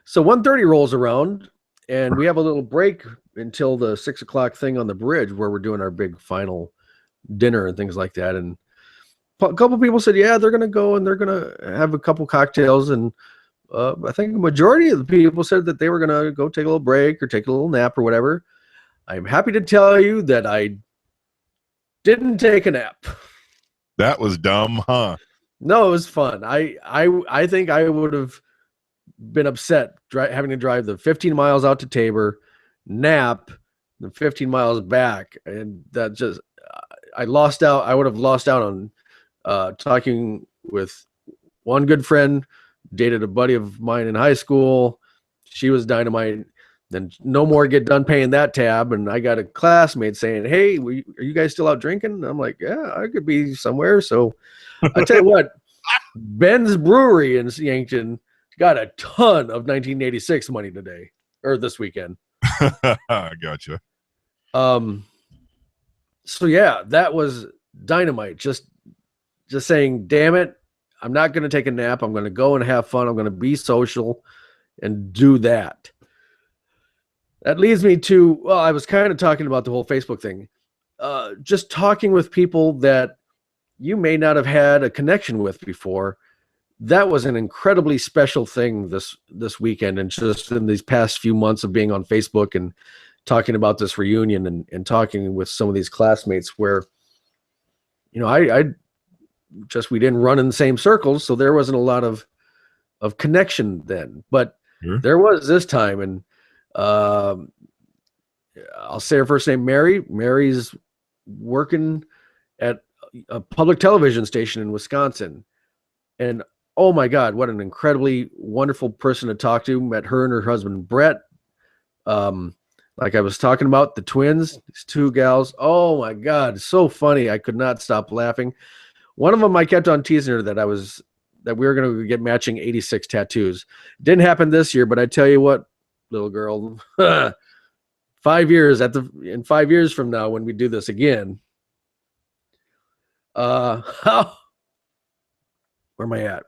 So 1:30 rolls around, and we have a little break until the 6 o'clock thing on the bridge where we're doing our big final dinner and things like that. And a couple people said, yeah, they're going to go and they're going to have a couple cocktails. And I think the majority of the people said that they were going to go take a little break or take a little nap or whatever. I'm happy to tell you that I didn't take a nap. That was dumb, huh? No, it was fun. I think I would have been upset having to drive the 15 miles out to Tabor, nap, the 15 miles back, and that just I lost out. I would have lost out on talking with one good friend, dated a buddy of mine in high school. She was dynamite. Then no more get done paying that tab, and I got a classmate saying, "Hey, are you guys still out drinking?" And I'm like, "Yeah, I could be somewhere." So I tell you what, Ben's Brewery in Yankton got a ton of 1986 money today or this weekend. Gotcha. So yeah, that was dynamite. Just saying, damn it, I'm not going to take a nap. I'm going to go and have fun. I'm going to be social and do that. That leads me to, well, I was kind of talking about the whole Facebook thing. Just talking with people that you may not have had a connection with before. That was an incredibly special thing this weekend, and just in these past few months of being on Facebook and talking about this reunion and talking with some of these classmates, where I just, we didn't run in the same circles, so there wasn't a lot of connection then. But Sure. there was this time, and I'll say her first name, Mary. Mary's working at a public television station in Wisconsin, and oh my God, what an incredibly wonderful person to talk to. Met her and her husband Brett. Like I was talking about, the twins, these two gals. Oh my God, so funny. I could not stop laughing. One of them, I kept on teasing her that we were going to get matching 86 tattoos. Didn't happen this year, but I tell you what, little girl, 5 years in 5 years from now, when we do this again, where am I at?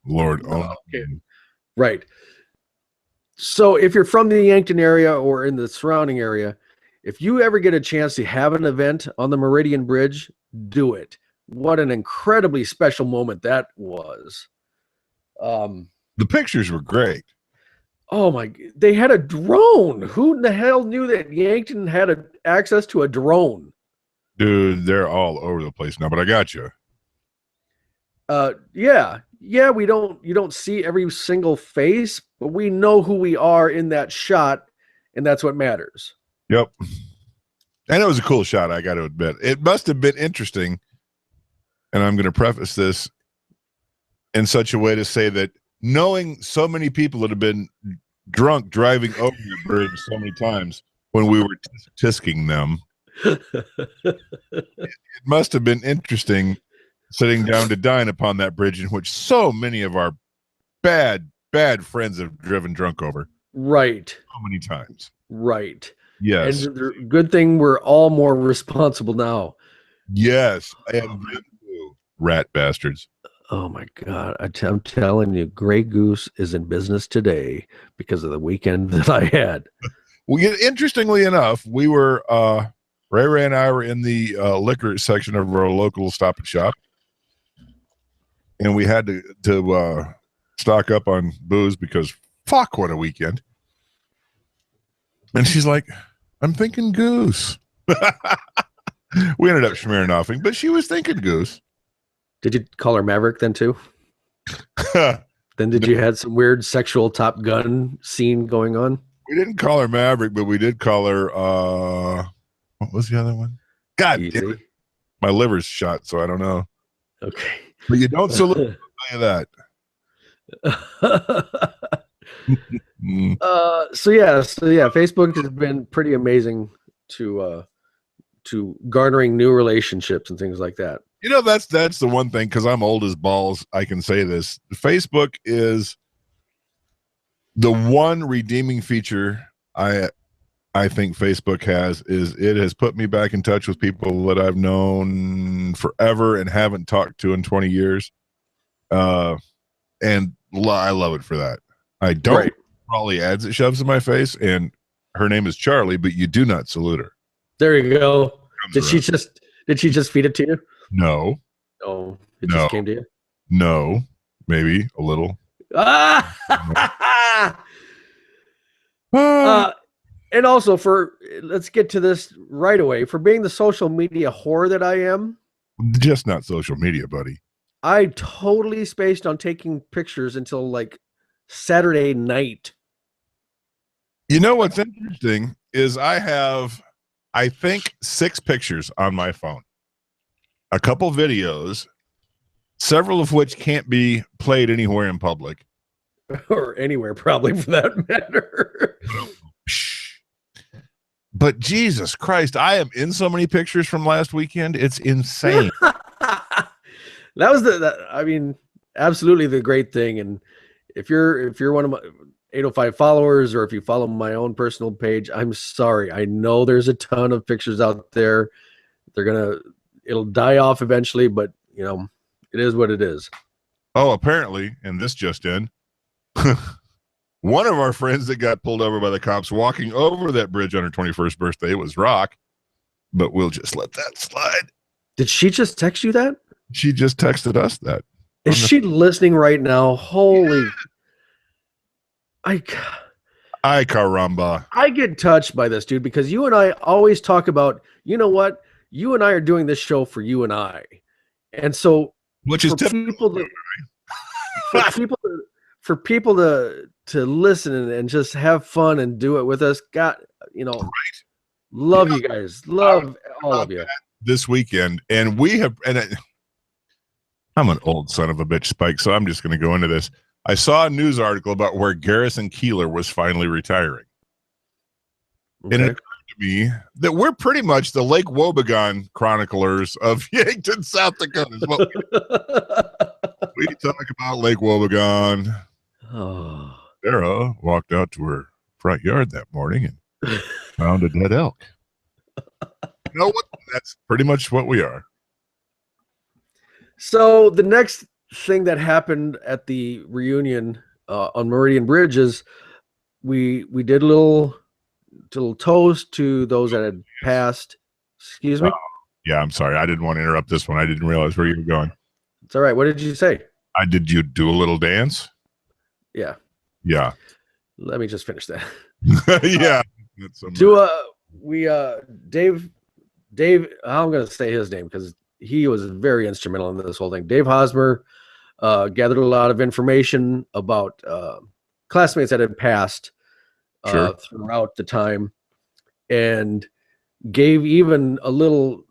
Lord. Okay. Right. So if you're from the Yankton area or in the surrounding area, if you ever get a chance to have an event on the Meridian Bridge, do it. What an incredibly special moment that was. The pictures were great. Oh my, they had a drone. Who in the hell knew that Yankton had access to a drone? Dude, they're all over the place now, but I got you. Yeah, you don't see every single face, but we know who we are in that shot, and that's what matters. Yep. And it was a cool shot, I got to admit. It must have been interesting, and I'm going to preface this in such a way to say that knowing so many people that have been drunk driving over the bridge so many times when we were tisking them, it must have been interesting sitting down to dine upon that bridge in which so many of our bad friends have driven drunk over. Right. So many times. Right. Yes. And the good thing we're all more responsible now. Yes. And rat bastards. Oh my God. I'm telling you, Grey Goose is in business today because of the weekend that I had. Well, interestingly enough, we were Ray and I were in the liquor section of our local Stop and Shop, and we had to stock up on booze because fuck, what a weekend. And she's like, I'm thinking goose. We ended up schmearnoffing, but she was thinking goose. Did you call her Maverick then too? Then did you had some weird sexual Top Gun scene going on? We didn't call her Maverick, but we did call her what was the other one? God damn it. My liver's shot, so I don't know. Okay. But you don't salute that. So yeah, Facebook has been pretty amazing to garnering new relationships and things like that. You know, that's the one thing, because I'm old as balls, I can say this. Facebook is the one redeeming feature I think Facebook has, is it has put me back in touch with people that I've known forever and haven't talked to in 20 years. And I love it for that. I don't all the ads it shoves in my face, and her name is Charlie, but you do not salute her. There you go. Did she just feed it to you? No. Oh, it just came to you? No. Maybe a little. And also, let's get to this right away, for being the social media whore that I am. Just not social media, buddy. I totally spaced on taking pictures until like Saturday night. You know what's interesting is I have, I think, 6 pictures on my phone, a couple videos, several of which can't be played anywhere in public. Or anywhere, probably, for that matter. But Jesus Christ, I am in so many pictures from last weekend. It's insane. That was absolutely the great thing. And if you're one of my 805 followers, or if you follow my own personal page, I'm sorry. I know there's a ton of pictures out there. It'll die off eventually, but it is what it is. Oh, apparently, and this just in, one of our friends that got pulled over by the cops walking over that bridge on her 21st birthday was Rock, but we'll just let that slide. Did she just text you that? She just texted us that. Is she listening right now? Holy. Ay caramba. I get touched by this, dude, because you and I always talk about, you know what? you and I are doing this show for you and I. And so Which is for typical. for people to listen and just have fun and do it with us. God, love you guys. Love all of you. This weekend, and we have, I'm an old son of a bitch, Spike, so I'm just going to go into this. I saw a news article about where Garrison Keillor was finally retiring. Okay. And it occurred to me that we're pretty much the Lake Wobegon chroniclers of Yankton, South Dakota. Well, we talk about Lake Wobegon. Oh. Sarah walked out to her front yard that morning and found a dead elk. You know what? That's pretty much what we are. So the next thing that happened at the reunion on Meridian Bridge is we did a little toast to those that had passed. Excuse me? Yeah, I'm sorry. I didn't want to interrupt this one. I didn't realize where you were going. It's all right. What did you say? Did you do a little dance? Yeah. Yeah. Let me just finish that. Yeah. Dave, I'm going to say his name because he was very instrumental in this whole thing. Dave Hosmer gathered a lot of information about classmates that had passed throughout the time, and gave even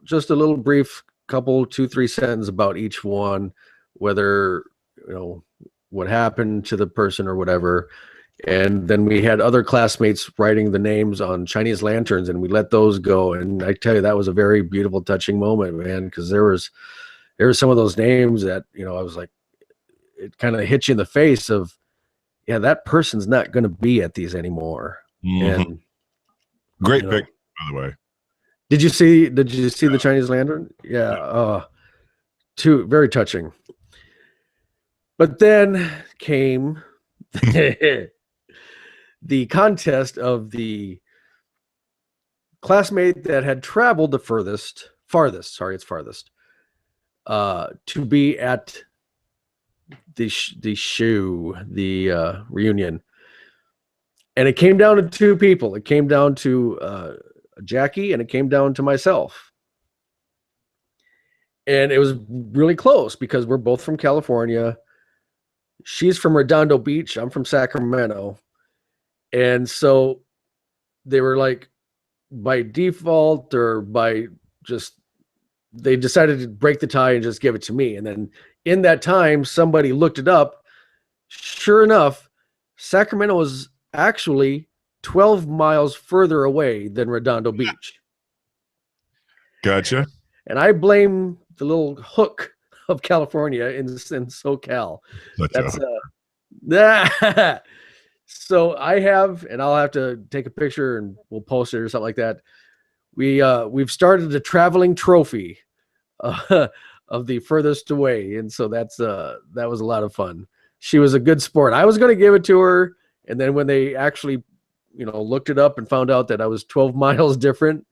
just a little brief couple 2-3 sentences about each one, whether what happened to the person or whatever. And then we had other classmates writing the names on Chinese lanterns, and we let those go. And I tell you, that was a very beautiful, touching moment, man, because there was some of those names that, I was like, it kind of hit you in the face of, yeah, that person's not going to be at these anymore. Mm-hmm. And great picture, by the way. Did you see the Chinese lantern? Yeah. Very touching. But then came the contest of the classmate that had traveled the farthest to be at the reunion. And it came down to two people. It came down to Jackie, and it came down to myself. And it was really close because we're both from California. She's from Redondo Beach. I'm from Sacramento. And so they were like, by default or by just, they decided to break the tie and just give it to me. And then in that time, somebody looked it up. Sure enough, Sacramento was actually 12 miles further away than Redondo Beach. Gotcha. And I blame the little hook of California in SoCal. That's so I have, and I'll have to take a picture and we'll post it or something like that. We've started a traveling trophy of the furthest away, and so that was a lot of fun. She was a good sport. I was going to give it to her, and then when they actually, looked it up and found out that I was 12 miles different,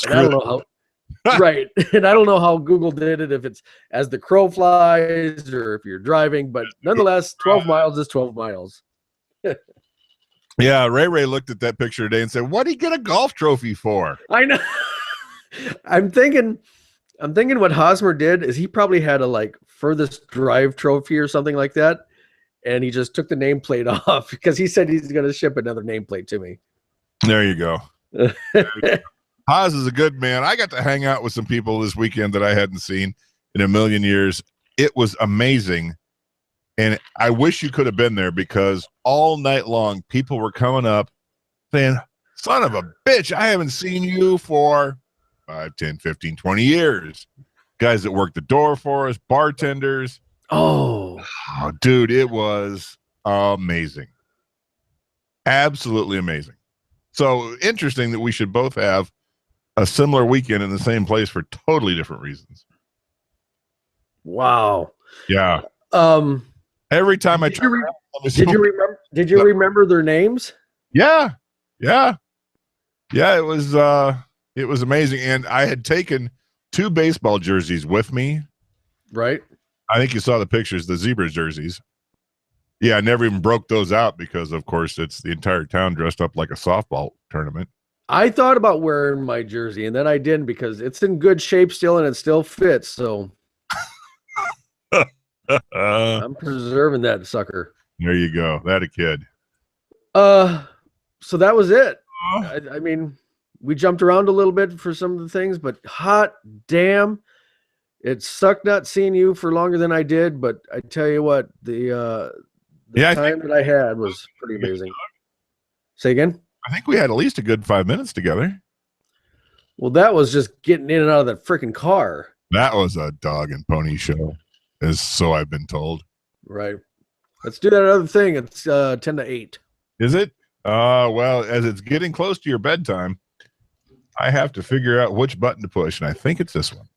and I don't know how. Right. And I don't know how Google did it, if it's as the crow flies or if you're driving, but nonetheless, 12 miles is 12 miles. Yeah, Ray looked at that picture today and said, "What did he get a golf trophy for?" I know. I'm thinking what Hosmer did is he probably had a furthest drive trophy or something like that, and he just took the nameplate off because he said he's going to ship another nameplate to me. There you go. Haas is a good man. I got to hang out with some people this weekend that I hadn't seen in a million years. It was amazing. And I wish you could have been there because all night long, people were coming up saying, "Son of a bitch, I haven't seen you for 5, 10, 15, 20 years." Guys that worked the door for us, bartenders. Oh, dude, it was amazing. Absolutely amazing. So interesting that we should both have a similar weekend in the same place for totally different reasons. Wow. Yeah. Every time did you remember their names? Yeah. It was amazing. And I had taken 2 baseball jerseys with me. Right. I think you saw the pictures, the Zebras jerseys. Yeah, I never even broke those out because, of course, it's the entire town dressed up like a softball tournament. I thought about wearing my jersey, and then I didn't because it's in good shape still, and it still fits. So I'm preserving that sucker. There you go. That a kid. So that was it. I mean, we jumped around a little bit for some of the things, but hot damn, it sucked not seeing you for longer than I did. But I tell you what, the time that I had was pretty amazing. Say again? I think we had at least a good 5 minutes together. Well, that was just getting in and out of that freaking car. That was a dog and pony show, is so I've been told. Right. Let's do that other thing. It's 10 to 8. Is it? Well, as it's getting close to your bedtime, I have to figure out which button to push, and I think it's this one.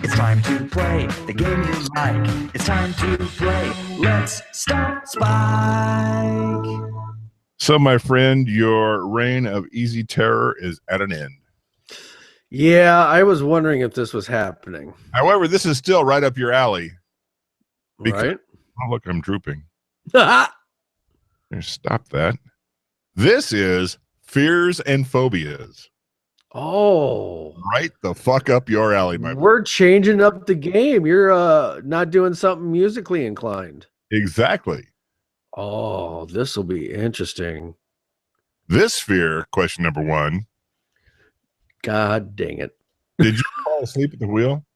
It's time to play the game you like. It's time to play. Let's stop Spike. So, my friend, your reign of easy terror is at an end. Yeah, I was wondering if this was happening. However, this is still right up your alley. Right? Oh, look, I'm drooping. Stop that. This is fears and phobias. Oh. Right the fuck up your alley, my We're changing up the game. You're not doing something musically inclined. Exactly. Oh, this will be interesting. This fear, question number 1. God dang it. Did you fall asleep at the wheel?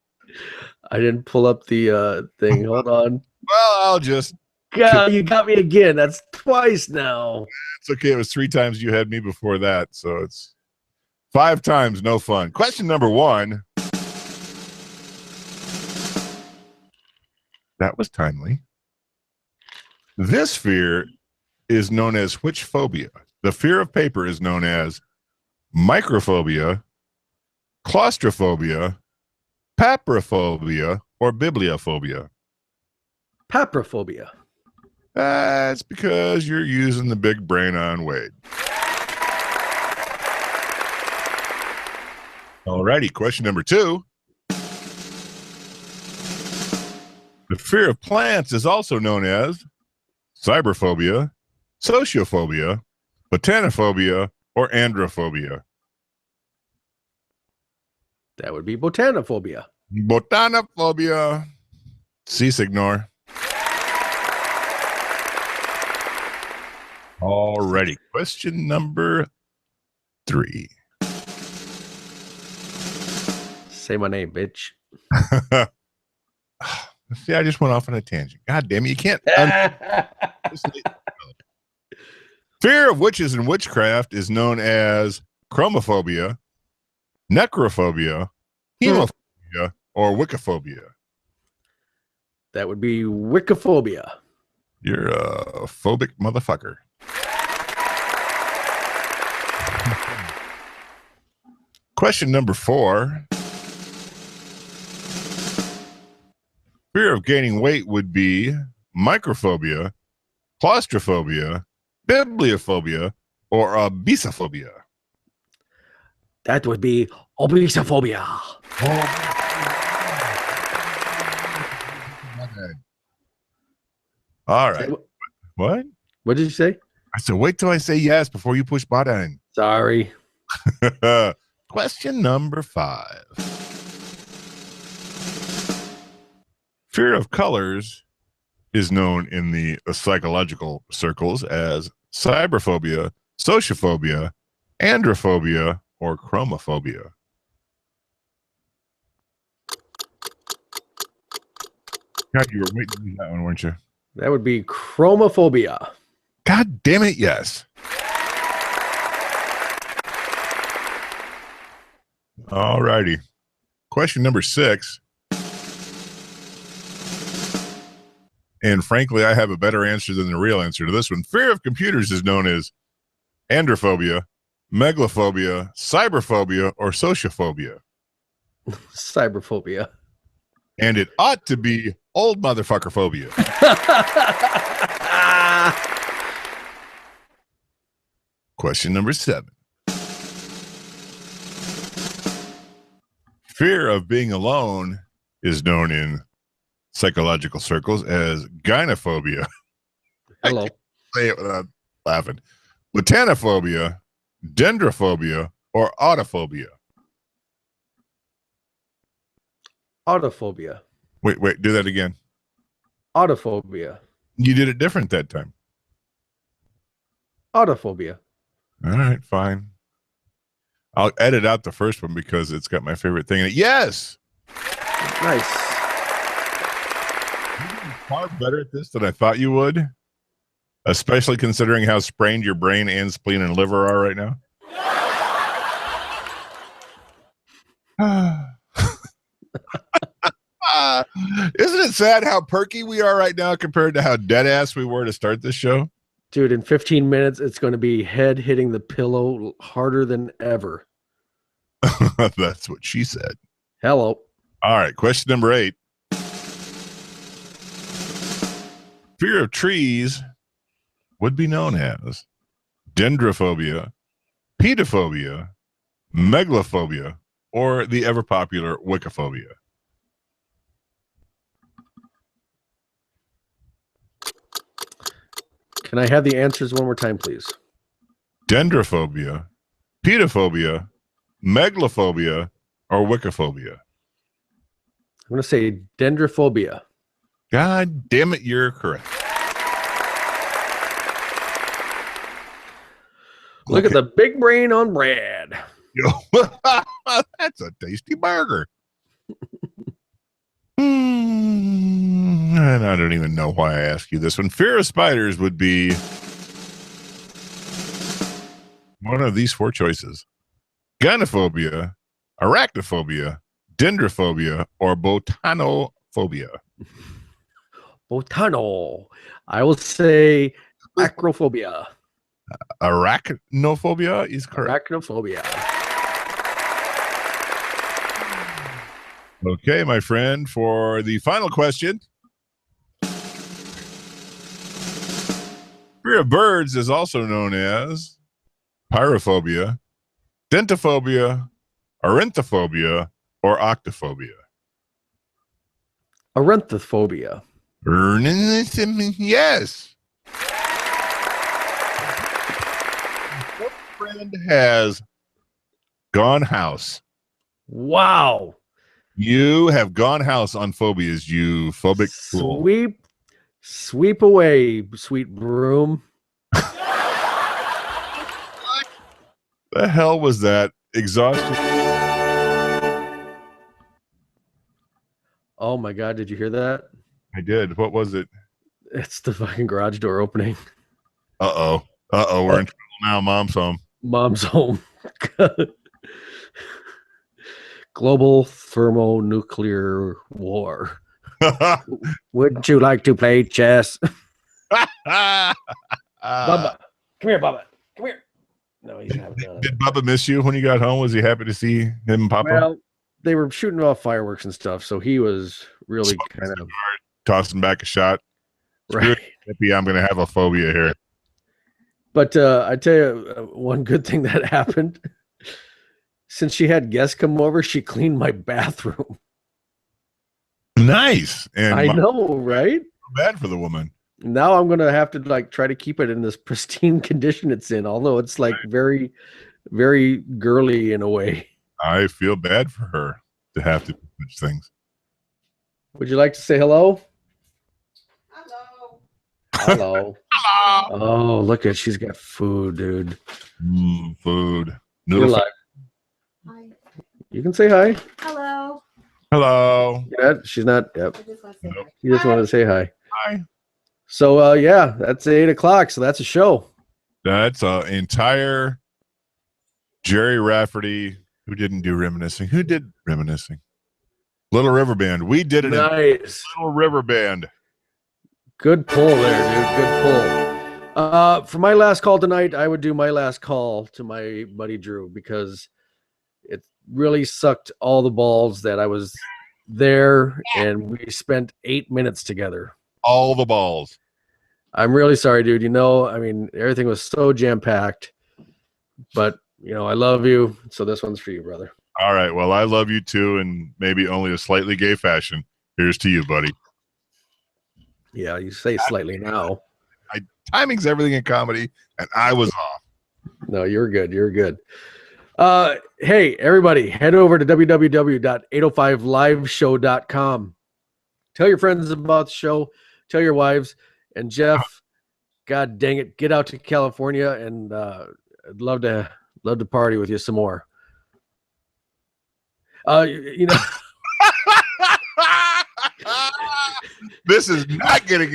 I didn't pull up the thing. Hold on. Well, I'll just... God, you got me again. That's twice now. It's okay. It was 3 times you had me before that, so it's 5 times no fun. Question number 1. That was timely. This fear is known as which phobia? The fear of paper is known as microphobia, claustrophobia, paprophobia, or bibliophobia. Paprophobia. That's because you're using the big brain on Wade. Alrighty, question number 2. The fear of plants is also known as cyberphobia, sociophobia, botanophobia, or androphobia. That would be botanophobia. Botanophobia. Cease-ignore. Alrighty, question number 3. Say my name, bitch. See, I just went off on a tangent. God damn it, you can't. Fear of witches and witchcraft is known as chromophobia, necrophobia, hemophobia, or wiccophobia. That would be wiccophobia. You're a phobic motherfucker. Question number 4. Fear of gaining weight would be microphobia, claustrophobia, bibliophobia, or obesophobia. That would be obesophobia. All right. What? What did you say? I said, wait till I say yes before you push button. Sorry. Question number 5. Fear of colors is known in the psychological circles as cyberphobia, sociophobia, androphobia, or chromophobia. God, you were waiting to do that one, weren't you? That would be chromophobia. God damn it, yes. All righty. Question number 6. And frankly, I have a better answer than the real answer to this one. Fear of computers is known as androphobia, megalophobia, cyberphobia, or sociophobia. Cyberphobia. And it ought to be old motherfucker phobia. Question number 7. Fear of being alone is known in psychological circles as gynophobia. Hello. Say it without laughing. Botanophobia, dendrophobia, or autophobia? Autophobia. Wait, do that again. Autophobia. You did it different that time. Autophobia. All right, fine. I'll edit out the first one because it's got my favorite thing in it. Yes! Nice. Far better at this than I thought you would, especially considering how sprained your brain and spleen and liver are right now. Isn't it sad how perky we are right now compared to how dead ass we were to start this show? Dude, in 15 minutes, it's going to be head hitting the pillow harder than ever. That's what she said. Hello. All right, question number 8. Fear of trees would be known as dendrophobia, pedophobia, megalophobia, or the ever popular wiccophobia. Can I have the answers one more time, please? Dendrophobia, pedophobia, megalophobia, or wiccophobia. I'm going to say dendrophobia. God damn it, you're correct. Look at the big brain on Brad. That's a tasty burger. And I don't even know why I asked you this one. Fear of spiders would be one of these 4 choices: gynophobia, arachnophobia, dendrophobia, or botanophobia. Botano. I will say acrophobia. Arachnophobia is correct. Arachnophobia. Okay, my friend, for the final question. Fear of birds is also known as pyrophobia, dentophobia, ornithophobia, or octophobia. Ornithophobia. Yes. Your friend has gone house. Wow. You have gone house on phobias, you phobic fool. Sweep away, sweet broom. The hell was that? Exhaustion. Oh my God, did you hear that? I did. What was it? It's the fucking garage door opening. Uh-oh. We're in trouble now. Mom's home. Mom's home. Global thermonuclear war. Wouldn't you like to play chess? Bubba. Come here, Bubba. Come here. No, he's not done it. Did Bubba miss you when you got home? Was he happy to see him and Papa? Well, they were shooting off fireworks and stuff, so he was really kind of tossing back a shot. right. Maybe I'm going to have a phobia here. But I tell you, one good thing that happened, since she had guests come over, she cleaned my bathroom. Nice. And I know, right? bad for the woman. Now I'm gonna have to try to keep it in this pristine condition it's in, although it's very, very girly in a way. I feel bad for her to have to do such things. Would you like to say hello? Hello. Hello. Hello. Oh, look at she's got food, dude. Food. You're live. Hi. You can say hi. Hello. Hello. Yeah, she's not. Yep. I just want to say Nope. She just wanted to say hi. Hi. So yeah, that's 8:00. So that's a show. That's an entire Jerry Rafferty. Who didn't do reminiscing? Who did reminiscing? Little River Band. We did it. Nice. In Little River Band. Good pull there, dude. Good pull. For my last call tonight, I would do my last call to my buddy Drew because it really sucked all the balls that I was there and we spent 8 minutes together. All the balls. I'm really sorry, dude. I mean, everything was so jam-packed, but I love you. So this one's for you, brother. All right. Well, I love you too, and maybe only a slightly gay fashion. Here's to you, buddy. Yeah, you say slightly now. Timing's everything in comedy, and I was off. No, you're good. You're good. Hey, everybody, head over to www.805liveshow.com. Tell your friends about the show. Tell your wives. And Jeff, God dang it, get out to California, and I'd love to party with you some more. This is not getting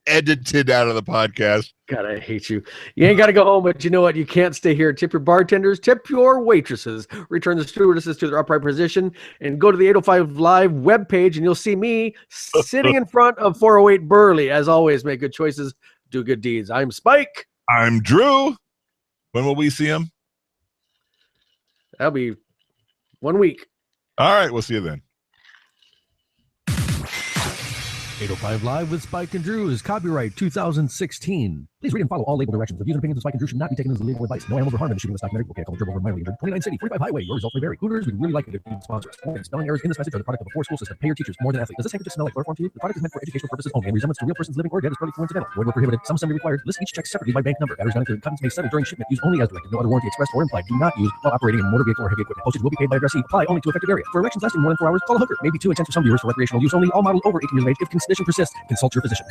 edited out of the podcast. God, I hate you. You ain't got to go home, but you know what? You can't stay here. Tip your bartenders, tip your waitresses, return the stewardesses to their upright position, and go to the 805 Live webpage, and you'll see me sitting in front of 408 Burley. As always, make good choices, do good deeds. I'm Spike. I'm Drew. When will we see him? That'll be 1 week. All right, we'll see you then. 805 Live with Spike and Drew is copyright 2016. Please read and follow all label directions. The views and opinions of Spike and Drew should not be taken as legal advice. No animals are harmed in the shooting of this documentary. Okay, call the over mildly injured. 29 City, 45 Highway. Your results may vary. Hooters, we'd really like it if you'd sponsor us. Spelling errors in this message are the product of a poor school system. Pay your teachers more than athletes. Does this handkerchief smell like chloroform to you? The product is meant for educational purposes only and resemblance to real persons living or dead is probably coincidental. Void where prohibited. Some assembly required. List each check separately by bank number. Batteries not included. Contents may settle during shipment. Use only as directed. No other warranty expressed or implied. Do not use while operating in motor vehicle or heavy equipment. Postage will be paid by addressee. Apply only to affected area. For erections lasting more than 4 hours, call a hooker. Maybe too intense for some viewers. For recreational use only. All model over 18 years of age. If condition persists, consult your physician.